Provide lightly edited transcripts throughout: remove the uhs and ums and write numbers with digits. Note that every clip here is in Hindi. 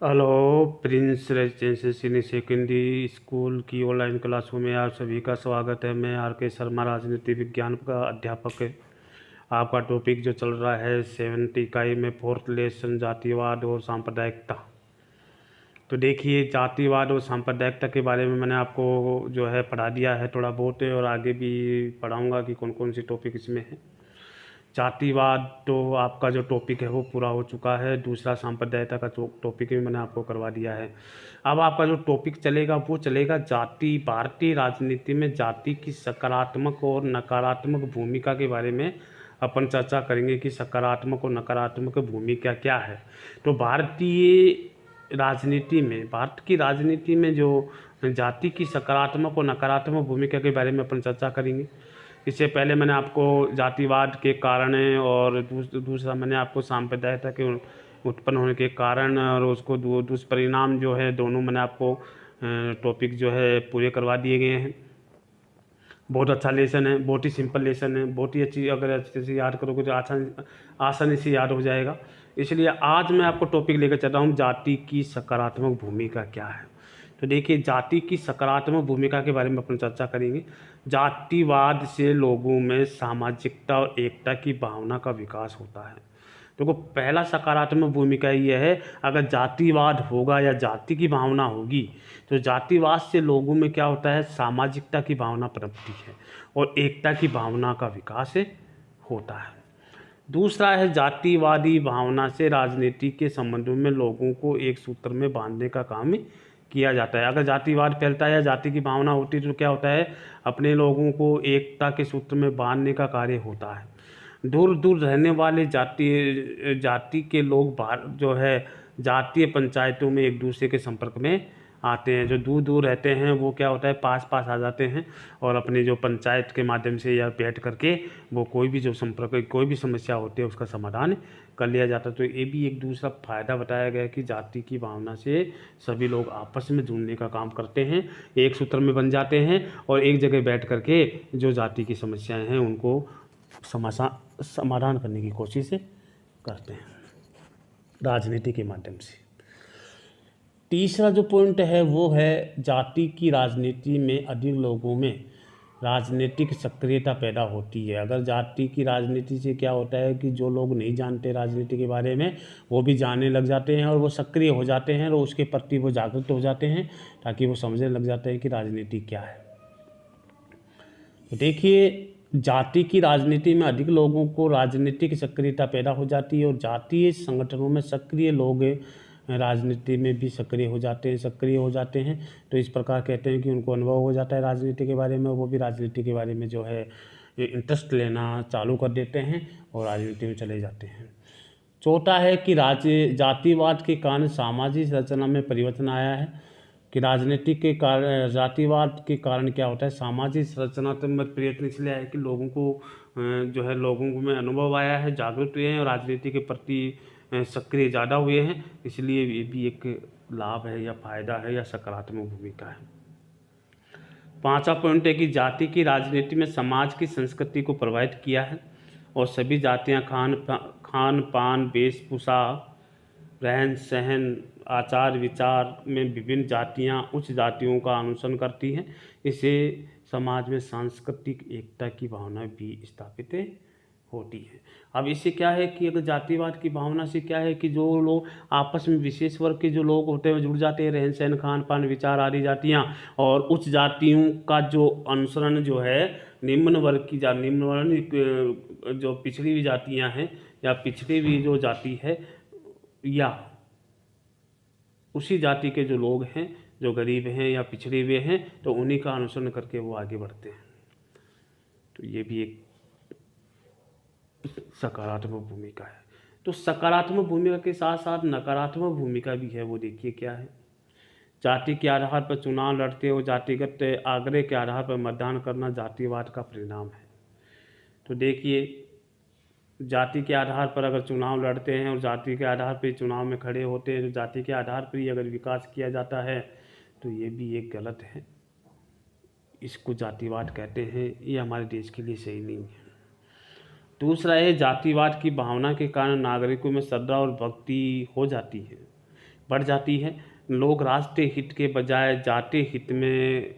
Hello. Prince residential senior secondary school की ऑनलाइन क्लासों में आप सभी का स्वागत है। मैं आर के शर्मा, राजनीति विज्ञान का अध्यापक है। आपका टॉपिक जो चल रहा है 7th इकाई में 4th लेसन जातिवाद और सांप्रदायिकता। तो देखिए, जातिवाद और सांप्रदायिकता के बारे में मैंने आपको जो है पढ़ा दिया है थोड़ा बहुत, और आगे भी पढ़ाऊँगा कि कौन कौन सी टॉपिक इसमें है। जातिवाद तो आपका जो टॉपिक है वो पूरा हो चुका है। दूसरा सांप्रदायिकता का टॉपिक भी मैंने आपको करवा दिया है। अब आपका जो टॉपिक चलेगा वो चलेगा जाति। भारतीय राजनीति में जाति की सकारात्मक और नकारात्मक भूमिका के बारे में अपन चर्चा करेंगे कि सकारात्मक और नकारात्मक भूमिका क्या है। तो भारत की राजनीति में जो जाति की सकारात्मक और नकारात्मक भूमिका के बारे में अपन चर्चा करेंगे। इससे पहले मैंने आपको जातिवाद के कारण और दूसरा मैंने आपको सांप्रदायिकता के उत्पन्न होने के कारण और उसको दुष्परिणाम जो है, दोनों मैंने आपको टॉपिक जो है पूरे करवा दिए गए हैं। बहुत अच्छा लेसन है, बहुत ही सिंपल लेसन है, बहुत ही अच्छी, अगर अच्छे से याद करोगे तो आसानी से याद हो जाएगा। इसलिए आज मैं आपको टॉपिक लेकर चल रहा हूँ, जाति की सकारात्मक भूमिका क्या है। तो देखिए, जाति की सकारात्मक भूमिका के बारे में अपन चर्चा करेंगे। जातिवाद से लोगों में सामाजिकता और एकता की भावना का विकास होता है। देखो, पहला सकारात्मक भूमिका ये है, अगर जातिवाद होगा या जाति की भावना होगी तो जातिवाद से लोगों में क्या होता है, सामाजिकता की भावना पनपती है और एकता की भावना का विकास होता है। दूसरा है, जातिवादी भावना से राजनीति के संबंधों में लोगों को एक सूत्र में बांधने का काम किया जाता है। अगर जातिवाद फैलता है या जाति की भावना होती है तो क्या होता है, अपने लोगों को एकता के सूत्र में बांधने का कार्य होता है। दूर दूर रहने वाले जाति के लोग जो है जातीय पंचायतों में एक दूसरे के संपर्क में आते हैं। जो दूर दूर रहते हैं वो क्या होता है, पास पास आ जाते हैं और अपने जो पंचायत के माध्यम से या बैठ करके वो कोई भी जो संपर्क, कोई भी समस्या होती है उसका समाधान कर लिया जाता है। तो ये भी एक दूसरा फ़ायदा बताया गया कि जाति की भावना से सभी लोग आपस में जुड़ने का काम करते हैं, एक सूत्र में बन जाते हैं और एक जगह बैठ करके जो जाति की समस्याएं हैं उनको समाधान करने की कोशिश करते हैं राजनीति के माध्यम से। तीसरा जो पॉइंट है वो है, जाति की राजनीति में अधिक लोगों में राजनीतिक सक्रियता पैदा होती है। अगर जाति की राजनीति से क्या होता है कि जो लोग नहीं जानते राजनीति के बारे में वो भी जानने लग जाते हैं और वो सक्रिय हो जाते हैं और उसके प्रति वो जागरूक हो जाते हैं, ताकि वो समझने लग जाते हैं कि राजनीति क्या है। तो देखिए, जाति की राजनीति में अधिक लोगों को राजनीतिक सक्रियता पैदा हो जाती है और जातीय संगठनों में सक्रिय लोग राजनीति में भी सक्रिय हो जाते हैं। तो इस प्रकार कहते हैं कि उनको अनुभव हो जाता है राजनीति के बारे में, वो भी राजनीति के बारे में जो है इंटरेस्ट लेना चालू कर देते हैं और राजनीति में चले जाते हैं। चौथा है कि जातिवाद के कारण सामाजिक रचना में परिवर्तन आया है। कि राजनीतिक के कारण, जातिवाद के कारण क्या होता है, सामाजिक संरचनात्मक परिवर्तन इसलिए आया कि लोगों को जो है लोगों में अनुभव आया है, जागरूक हुए हैं और राजनीति के प्रति सक्रिय ज़्यादा हुए हैं। इसलिए ये भी एक लाभ है या फायदा है या सकारात्मक भूमिका है। पांचवा पॉइंट है कि जाति की राजनीति में समाज की संस्कृति को प्रभावित किया है और सभी जातियां खान पान, वेशभूषा, रहन सहन, आचार विचार में विभिन्न जातियां उच्च जातियों का अनुसरण करती हैं। इससे समाज में सांस्कृतिक एकता की भावना भी स्थापित होती है। अब इससे क्या है कि अगर जातिवाद की भावना से क्या है कि जो लोग आपस में विशेष वर्ग के जो लोग होते हैं जुड़ जाते हैं, रहन सहन, खान पान, विचार आदि जातियाँ, और उच्च जातियों का जो अनुसरण जो है निम्न वर्ग की निम्न वर्ण जो पिछड़ी हुई जातियाँ हैं या पिछड़ी हुई जो जाति है या उसी जाति के जो लोग हैं जो गरीब हैं या पिछड़े हुए हैं, तो उन्हीं का अनुसरण करके वो आगे बढ़ते हैं। तो ये भी एक सकारात्मक भूमिका है। तो सकारात्मक भूमिका के साथ साथ नकारात्मक भूमिका भी है, वो देखिए क्या है। जाति के आधार पर चुनाव लड़ते और जातिगत आग्रह के आधार पर मतदान करना जातिवाद का परिणाम है। तो देखिए, जाति के आधार पर अगर चुनाव लड़ते हैं और जाति के आधार पर चुनाव में खड़े होते हैं, तो जाति के आधार पर ही अगर विकास किया जाता है तो ये भी एक गलत है, इसको जातिवाद कहते हैं, ये हमारे देश के लिए सही नहीं है। दूसरा है, जातिवाद की भावना के कारण नागरिकों में श्रद्धा और भक्ति हो जाती है। बढ़ जाती है। लोग राष्ट्रीय हित के बजाय जातीय हित में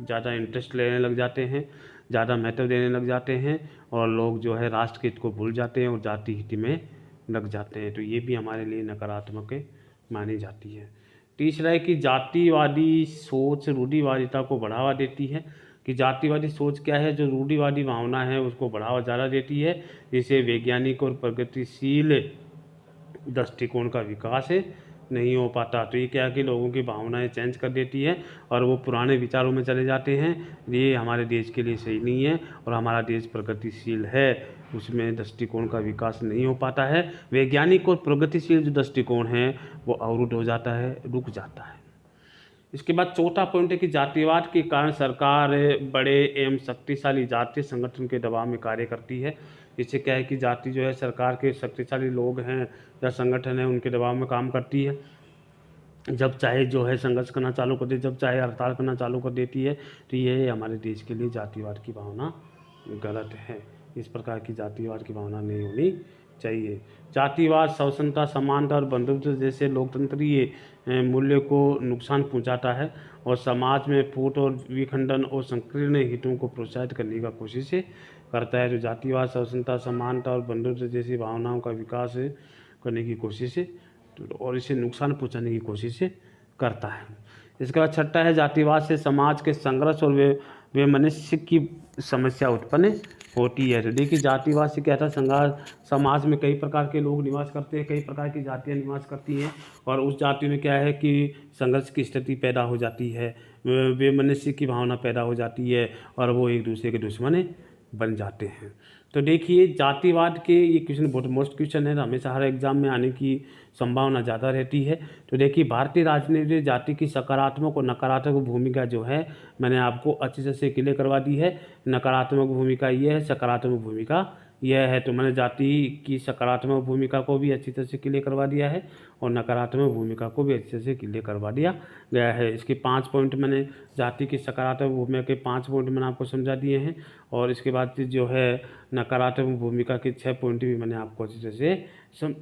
ज़्यादा इंटरेस्ट लेने लग जाते हैं, ज़्यादा महत्व देने लग जाते हैं, और लोग जो है राष्ट्र हित को भूल जाते हैं और जातीय हित में लग जाते हैं। तो ये भी हमारे लिए नकारात्मक मानी जाती है। तीसरा है कि जातिवादी सोच रूढ़िवादिता को बढ़ावा देती है। कि जातिवादी सोच क्या है, जो रूढ़िवादी भावना है उसको बढ़ावा ज़्यादा देती है, जिससे वैज्ञानिक और प्रगतिशील दृष्टिकोण का विकास नहीं हो पाता। तो ये क्या है कि लोगों की भावनाएं चेंज कर देती है और वो पुराने विचारों में चले जाते हैं। ये हमारे देश के लिए सही नहीं है, और हमारा देश प्रगतिशील है, उसमें दृष्टिकोण का विकास नहीं हो पाता है। वैज्ञानिक और प्रगतिशील जो दृष्टिकोण है वो अवरुद्ध हो जाता है, रुक जाता है। इसके बाद चौथा पॉइंट है कि जातिवाद के कारण सरकार बड़े एवं शक्तिशाली जातीय संगठन के दबाव में कार्य करती है। इससे क्या है कि जाति जो है सरकार के शक्तिशाली लोग हैं या संगठन है उनके दबाव में काम करती है। जब चाहे जो है संघर्ष करना चालू कर दे, जब चाहे हड़ताल करना चालू कर देती है। तो ये हमारे देश के लिए जातिवाद की भावना गलत है। इस प्रकार की जातिवाद की भावना नहीं होनी चाहिए। जातिवाद स्वतंत्रता, समानता और बंधुत्व जैसे लोकतंत्रीय मूल्य को नुकसान पहुंचाता है और समाज में फूट और विखंडन और संकीर्ण हितों को प्रोत्साहित करने का कोशिश करता है। जो जातिवाद स्वतंत्रता, समानता और बंधुत्व जैसी भावनाओं का विकास करने की कोशिश और इसे नुकसान पहुंचाने की कोशिश करता है। इसके बाद छठा है, जातिवाद से समाज के संघर्ष और वैमनस्य की समस्या उत्पन्न होती है। तो देखिए जातिवाद से क्या था, समाज में कई प्रकार के लोग निवास करते हैं, कई प्रकार की जातियां निवास करती हैं, और उस जाति में क्या है कि संघर्ष की स्थिति पैदा हो जाती है, वैमनस्य की भावना पैदा हो जाती है, और वो एक दूसरे के दुश्मन बन जाते हैं। तो देखिए जातिवाद के ये क्वेश्चन बहुत मोस्ट क्वेश्चन है, हमेशा हर एग्जाम में आने की संभावना ज़्यादा रहती है। तो देखिए भारतीय राजनीति में जाति की सकारात्मक और नकारात्मक भूमिका जो है मैंने आपको अच्छे से क्लियर करवा दी है। नकारात्मक भूमिका ये है, सकारात्मक भूमिका यह है। तो मैंने जाति की सकारात्मक भूमिका को भी अच्छी तरह से क्लियर करवा दिया है और नकारात्मक भूमिका को भी अच्छे से क्लियर करवा दिया गया है। इसके 5 पॉइंट मैंने जाति की सकारात्मक भूमिका के 5 पॉइंट मैंने आपको समझा दिए हैं, और इसके बाद जो है नकारात्मक भूमिका के 6 पॉइंट भी मैंने आपको अच्छी तरह से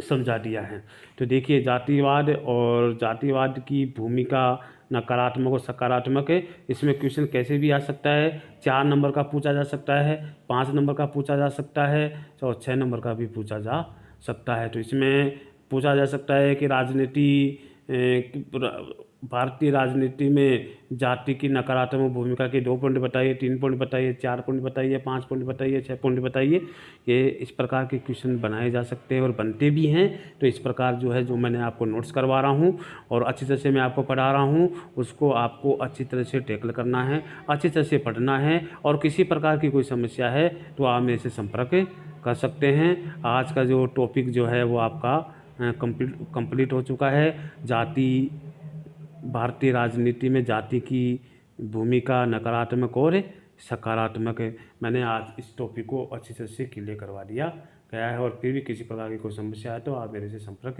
समझा दिया है। तो देखिए जातिवाद और जातिवाद की भूमिका नकारात्मक और सकारात्मक है। इसमें क्वेश्चन कैसे भी आ सकता है, 4 नंबर का पूछा जा सकता है, 5 नंबर का पूछा जा सकता है, और 6 नंबर का भी पूछा जा सकता है। तो इसमें पूछा जा सकता है कि भारतीय राजनीति में जाति की नकारात्मक भूमिका के 2 पॉइंट बताइए, 3 पॉइंट बताइए, 4 पॉइंट बताइए, 5 पॉइंट बताइए, 6 पॉइंट बताइए। ये इस प्रकार के क्वेश्चन बनाए जा सकते हैं और बनते भी हैं। तो इस प्रकार जो है, जो मैंने आपको नोट्स करवा रहा हूँ और अच्छी तरह से मैं आपको पढ़ा रहा हूँ, उसको आपको अच्छी तरह से टैकल करना है, अच्छी तरह से पढ़ना है। और किसी प्रकार की कोई समस्या है तो आप मेरे से संपर्क कर सकते हैं। आज का जो टॉपिक जो है वो आपका कंप्लीट हो चुका है। भारतीय राजनीति में जाति की भूमिका नकारात्मक और सकारात्मक है। मैंने आज इस टॉपिक को अच्छी तरह से क्लियर करवा दिया गया है, और फिर भी किसी प्रकार की कोई समस्या है तो आप मेरे से संपर्क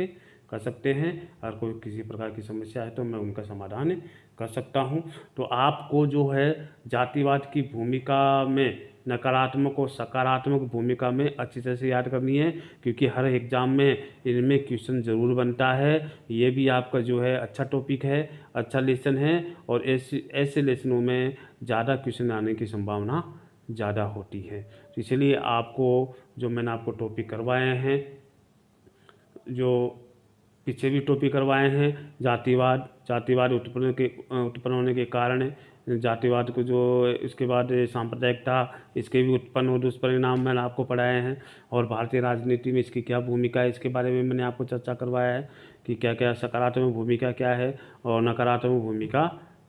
कर सकते हैं। और कोई किसी प्रकार की समस्या है तो मैं उनका समाधान कर सकता हूं। तो आपको जो है जातिवाद की भूमिका में नकारात्मक और सकारात्मक भूमिका में अच्छी तरह से याद करनी है, क्योंकि हर एग्ज़ाम में इनमें क्वेश्चन ज़रूर बनता है। ये भी आपका जो है अच्छा टॉपिक है, अच्छा लेसन है, और ऐसे लेसनों में ज़्यादा क्वेश्चन आने की संभावना ज़्यादा होती है। तो इसलिए आपको जो मैंने आपको टॉपिक करवाए हैं, जो पीछे भी टॉपिक करवाए हैं, जातिवाद उत्पन्न होने के कारण, जातिवाद को जो इसके बाद सांप्रदायिकता, इसके भी उत्पन्न और दुष्परिणाम मैंने आपको पढ़ाए हैं, और भारतीय राजनीति में इसकी क्या भूमिका है इसके बारे में मैंने आपको चर्चा करवाया है कि क्या क्या सकारात्मक भूमिका क्या है और नकारात्मक भूमिका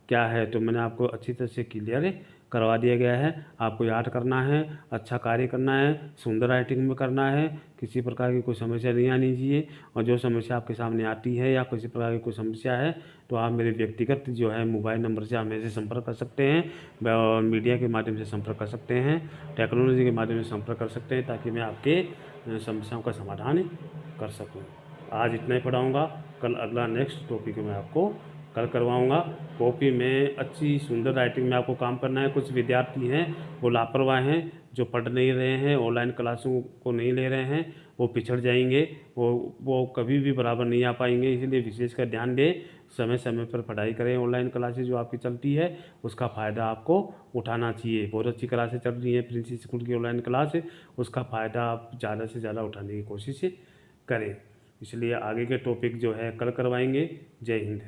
क्या है। तो मैंने आपको अच्छी तरह से क्लियर करवा दिया गया है। आपको याद करना है, अच्छा कार्य करना है, सुंदर राइटिंग में करना है, किसी प्रकार की कोई समस्या नहीं आनी चाहिए। और जो समस्या आपके सामने आती है या किसी प्रकार की कोई समस्या है तो आप मेरे व्यक्तिगत जो है मोबाइल नंबर से आप मेरे से संपर्क कर सकते हैं, और मीडिया के माध्यम से संपर्क कर सकते हैं, टेक्नोलॉजी के माध्यम से संपर्क कर सकते हैं, ताकि मैं आपके समस्याओं का समाधान कर सकूँ। आज इतना ही पढ़ाऊँगा, कल अगला नेक्स्ट टॉपिक मैं आपको कल करवाऊँगा। कॉपी में अच्छी सुंदर राइटिंग में आपको काम करना है। कुछ विद्यार्थी हैं वो लापरवाह हैं, जो पढ़ नहीं रहे हैं, ऑनलाइन क्लासों को नहीं ले रहे हैं, वो पिछड़ जाएंगे, वो कभी भी बराबर नहीं आ पाएंगे। इसलिए विशेषकर ध्यान दें, समय समय पर पढ़ाई करें। ऑनलाइन क्लासेज जो आपकी चलती है उसका फ़ायदा आपको उठाना चाहिए। बहुत अच्छी क्लासें चल रही हैं प्रिंस स्कूल की ऑनलाइन क्लास, उसका फ़ायदा आप ज़्यादा से ज़्यादा उठाने की कोशिश करें। इसलिए आगे के टॉपिक जो है कल करवाएंगे। जय हिंद।